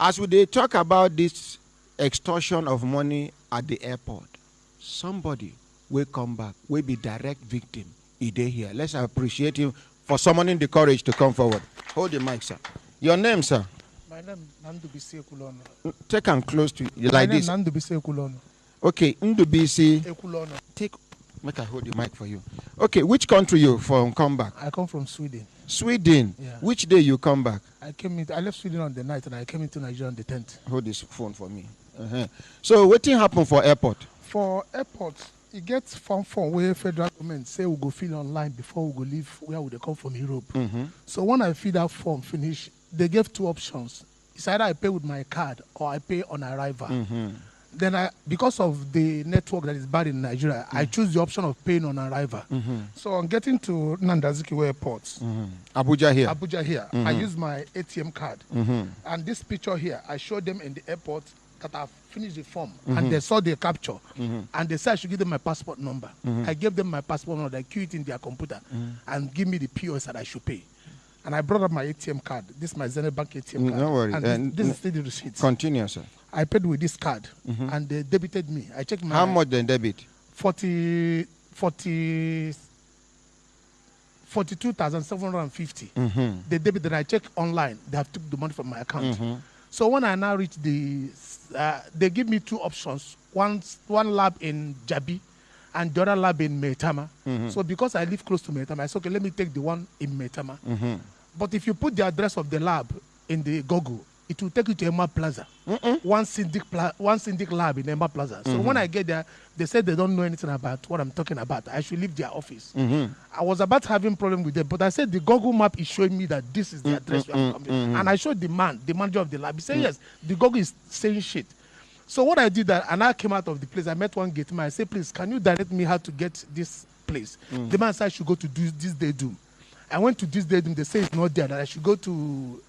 As we talk about this extortion of money at the airport, somebody will come back, will be direct victim. Here. Let's appreciate him for summoning the courage to come forward. Hold the mic, sir. Your name, sir? My name is Ndubisi Ekulono. Take him close to you like this. My name is Ndubisi Ekulono. Okay, Ndubisi Ekulono. Make I hold the mic for you. Okay, which country you from come back? I come from Sweden. Sweden? Yeah. Which day you come back? I left Sweden on the night and I came into Nigeria on the 10th. Hold this phone for me. So what thing happen for airport? For airport, it gets from where federal government say we go fill online before we go leave where we come from Europe. So when I fill that form finish, they gave two options. It's either I pay with my card or I pay on arrival. Then because of the network that is bad in Nigeria, I choose the option of paying on arrival. So on getting to Nandaziki Airport, Abuja here. I use my ATM card. And this picture here, I showed them in the airport that I've finished the form. And they saw the capture. And they said I should give them my passport number. I gave them my passport number. They queue it in their computer and give me the POS that I should pay. And I brought up my ATM card. This is my Zenith Bank ATM card. No worries. And this is still the receipt. Continue, sir. I paid with this card, and they debited me. I checked my... How much they debit? 42,750. They debited. I checked online. They have took the money from my account. So when I now reach the... they give me two options. One lab in Jabi and the other lab in Metama. So because I live close to Metama, I said, okay, let me take the one in Metama. But if you put the address of the lab in the Google, it will take you to Emma Plaza. One syndic lab in Emma Plaza. So when I get there, they said they don't know anything about what I'm talking about. I should leave their office. I was about having problem with them, but I said the Google map is showing me that this is the address where I'm coming. And I showed the manager of the lab. He said, yes, the Google is saying shit. So what I did that, and I came out of the place, I met one gate man. I said, please, can you direct me how to get this place? The man said I should go to this day doom. I went to this day doom. They say it's not there, that I should go to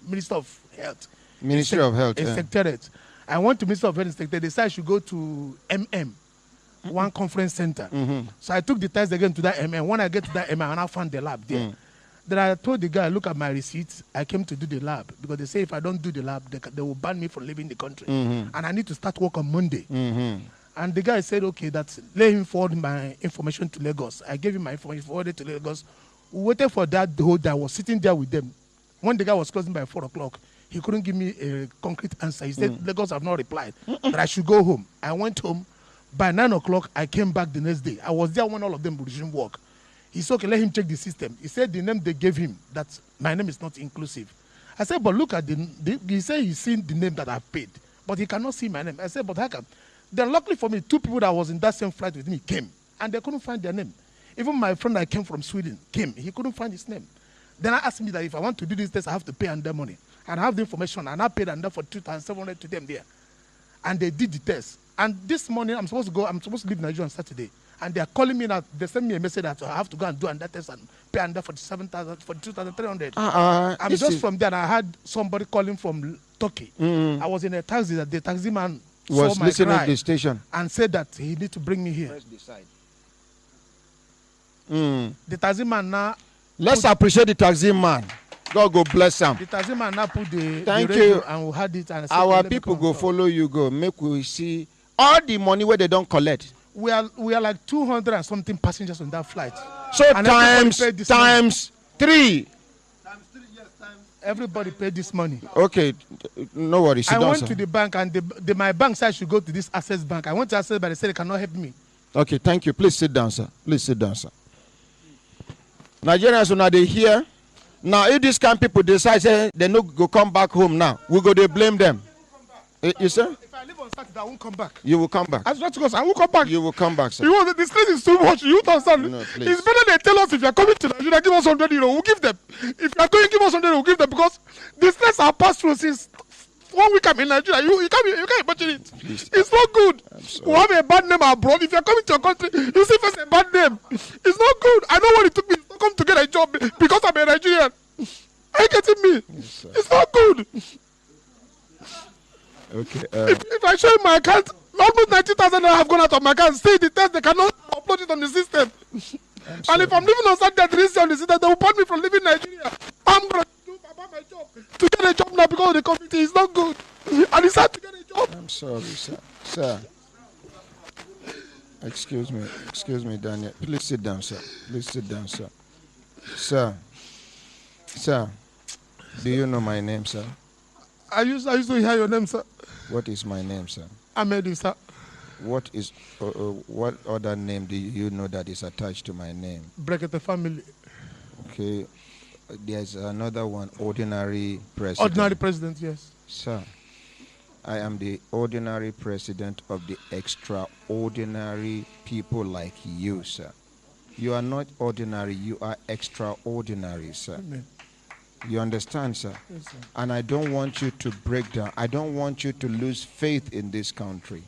Minister of Health. Ministry of Health. Secretariat. I went to Minister of Health Secretariat. They said I should go to one conference center. So I took the test again to that When I get to that and I found the lab there. Then I told the guy, look at my receipts. I came to do the lab because they say if I don't do the lab, they will ban me from leaving the country. And I need to start work on Monday. And the guy said, okay, let him forward my information to Lagos. I gave him my information, forwarded to Lagos. We waited for that the whole day. I was sitting there with them. When the guy was closing by 4 o'clock, he couldn't give me a concrete answer. He said, Lagos have not replied, that I should go home. I went home. By 9 o'clock, I came back the next day. I was there when all of them resumed work. He said, okay, let him check the system. He said the name they gave him, that my name is not inclusive. I said, but look at he said he's seen the name that I've paid, but he cannot see my name. I said, but how come? Then luckily for me, two people that was in that same flight with me came, and they couldn't find their name. Even my friend that came from Sweden came. He couldn't find his name. Then I asked me that if I want to do this test, I have to pay under money. And I have the information, and I paid under for 2,700 to them there. And they did the test. And this morning, I'm supposed to leave Nigeria on Saturday. And they are calling me now. They sent me a message that I have to go and do another test and pay under for 2,300. I'm just from there. I had somebody calling from Turkey. I was in a taxi that the taxi man was saw my listening cry to the station and said that he need to bring me here. Press the side. The taxi man now. Let's appreciate the taxi man. God go bless him. The taxi man now put the Thank radio you. And we had it. And Our people go follow you. Go make we see all the money where they don't collect. We are like 200 and something passengers on that flight. So and times 3. Times 3, yes, everybody paid this money. Okay, no worries. I went to the bank and my bank said I should go to this Access Bank. I went to Access, but they said they cannot help me. Okay, thank you. Please sit down, sir. Please sit down, sir. Nigerians are they here. Now, if these kind of people decide say they no go come back home now, we go they blame them. You sir? If I live on Saturday, I won't come back. You will come back. I swear to God, I won't come back. You will come back, sir. The stress is too much. You don't understand. No, please. It's better they tell us if you are coming to Nigeria, give us 100 euro. We'll give them. If you are going, give us 100 euro. We'll give them because the stress are passed through since 1 week I'm in Nigeria. You can't imagine it. Please. It's not good. We have a bad name abroad. If you are coming to your country, you see first a bad name. It's not good. I know what it took me to come to get a job because I'm a Nigerian. Are you getting me? Yes, it's not good. Okay. If I show you my account, almost 90,000 have gone out of my account. See the test, they cannot upload it on the system. And if I'm living on Saturday, on the system, they will ban me from leaving Nigeria. I'm going to do Baba find my job. To get a job now because of the community is not good. And it's hard to get a job. I'm sorry, sir. Sir. Excuse me, Daniel. Please sit down, sir. Please sit down, sir. Sir, do you know my name, sir? I used to hear your name, sir. What is my name, sir? Ahmed, sir. What other name do you know that is attached to my name? Brekete family. Okay. There's another one, ordinary president. Ordinary president, yes. Sir, I am the ordinary president of the extraordinary people like you, sir. You are not ordinary, you are extraordinary, sir. Amen. You understand, sir? Yes, sir. And I don't want you to break down. I don't want you to lose faith in this country.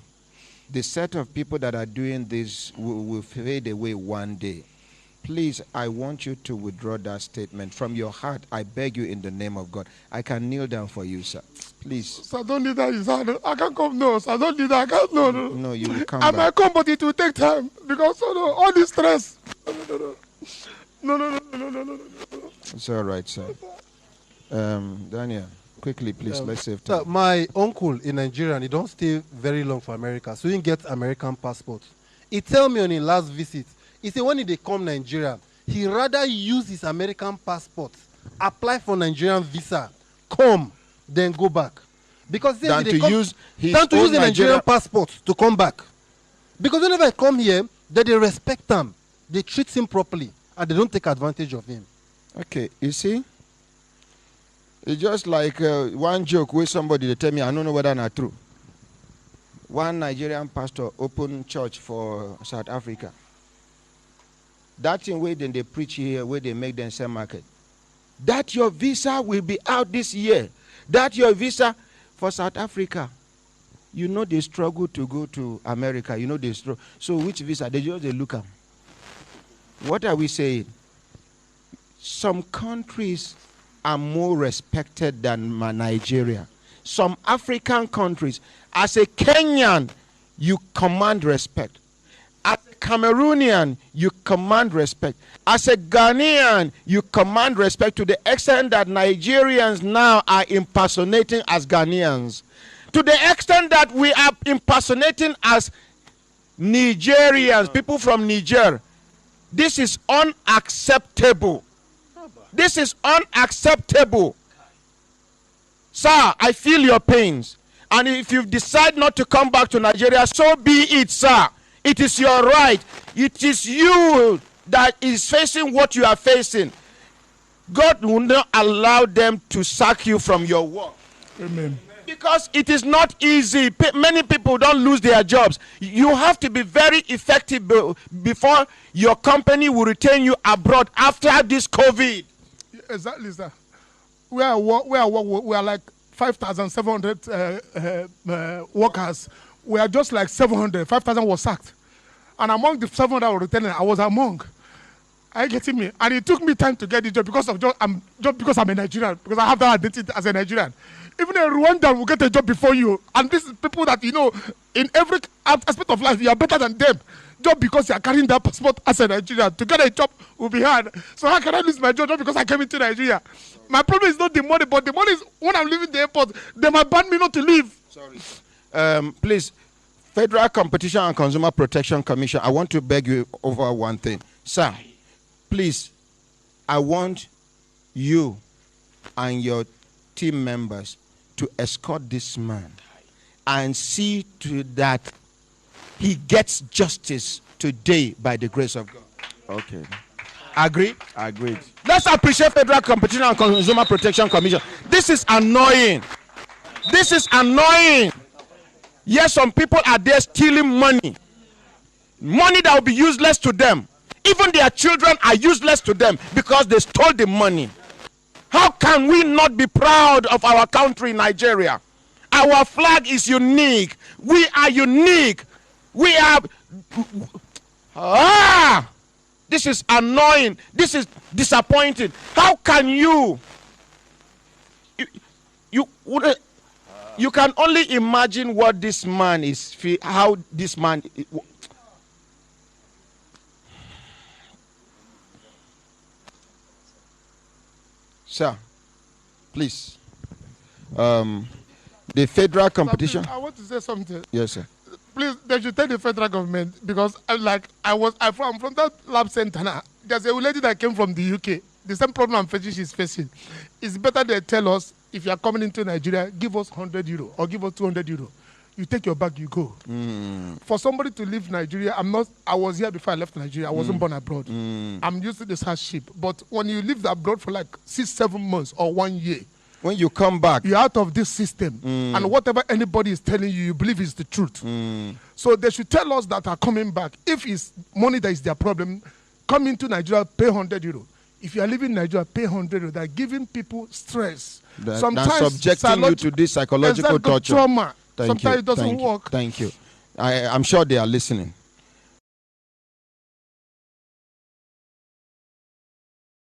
The set of people that are doing this will fade away one day. Please, I want you to withdraw that statement. From your heart, I beg you in the name of God. I can kneel down for you, sir. Please. Sir, don't need that. Sir. I can't come. No, sir. Don't need that. I can't. No. No, you will come I back. might come, but it will take time. Because all this stress. No. It's all right, sir. Daniel, quickly, please. Let's save time. Sir, my uncle in Nigeria, he don't stay very long for America, so he get American passport. He tell me on his last visit, he said when he come Nigeria, he rather use his American passport, apply for Nigerian visa, come, then go back. Because Than to use his the Nigerian passport to come back. Because whenever I come here, they respect him, they treat him properly, and they don't take advantage of him. Okay, you see? It's just like one joke with somebody, they tell me, I don't know whether it's true. One Nigerian pastor opened church for South Africa. That thing where then they preach here, where they make them sell market. That your visa will be out this year. That your visa for South Africa. You know they struggle to go to America. You know they struggle. So which visa? They look at. What are we saying? Some countries are more respected than Nigeria. Some African countries, as a Kenyan, you command respect. As a Cameroonian, you command respect. As a Ghanaian, you command respect to the extent that Nigerians now are impersonating as Ghanaians. To the extent that we are impersonating as Nigerians, people from Niger. This is unacceptable. This is unacceptable. Sir, I feel your pains. And if you decide not to come back to Nigeria, so be it, sir. It is your right. It is you that is facing what you are facing. God will not allow them to sack you from your work. Amen. Because it is not easy. Many people don't lose their jobs. You have to be very effective before your company will retain you abroad after this COVID. Exactly, sir. We are like 5,700 workers. We are just like 700. 5,000 was sacked. And among the 700 were returning, I was among. Are you getting me? And it took me time to get the job because I'm a Nigerian, because I have that identity as a Nigerian. Even a Rwandan will get a job before you. And these people that, you know, in every aspect of life, you are better than them. Just because you are carrying that passport as a Nigerian. To get a job will be hard. So how can I lose my job just because I came into Nigeria? My problem is not the money, but the money is when I'm leaving the airport, they might ban me not to leave. Sorry. Please, Federal Competition and Consumer Protection Commission, I want to beg you over one thing. Sir, please, I want you and your team members to escort this man and see to that he gets justice today by the grace of God. Okay. Agree? Agreed. Let's appreciate Federal Competition and Consumer Protection Commission. This is annoying. This is annoying. Yes, some people are there stealing money. Money that will be useless to them. Even their children are useless to them because they stole the money. How can we not be proud of our country, Nigeria? Our flag is unique. We are unique. We are... This is annoying. This is disappointing. How can you can only imagine what this man is, how this man... Sir, please. The federal competition. I want to say something. Yes, sir. Please, they should tell the federal government, because I'm from that lab center now. There's a lady that came from the UK. The same problem I'm facing, she's facing. It's better they tell us, if you are coming into Nigeria, give us 100 euro or give us 200 euro. You take your bag, you go. For somebody to leave Nigeria, I was here before I left Nigeria. I wasn't born abroad. I'm used to this hardship. But when you live abroad for like 6-7 months or 1 year, when you come back, you're out of this system. And whatever anybody is telling you, you believe is the truth. So they should tell us that are coming back. If it's money that is their problem, come into Nigeria, pay 100 euro. If you are living in Nigeria, pay 100 euro. They're giving people stress. Sometimes subjecting you to this psychological torture. Trauma. Thank Sometimes you. it doesn't Thank work. You. Thank you. I'm sure they are listening.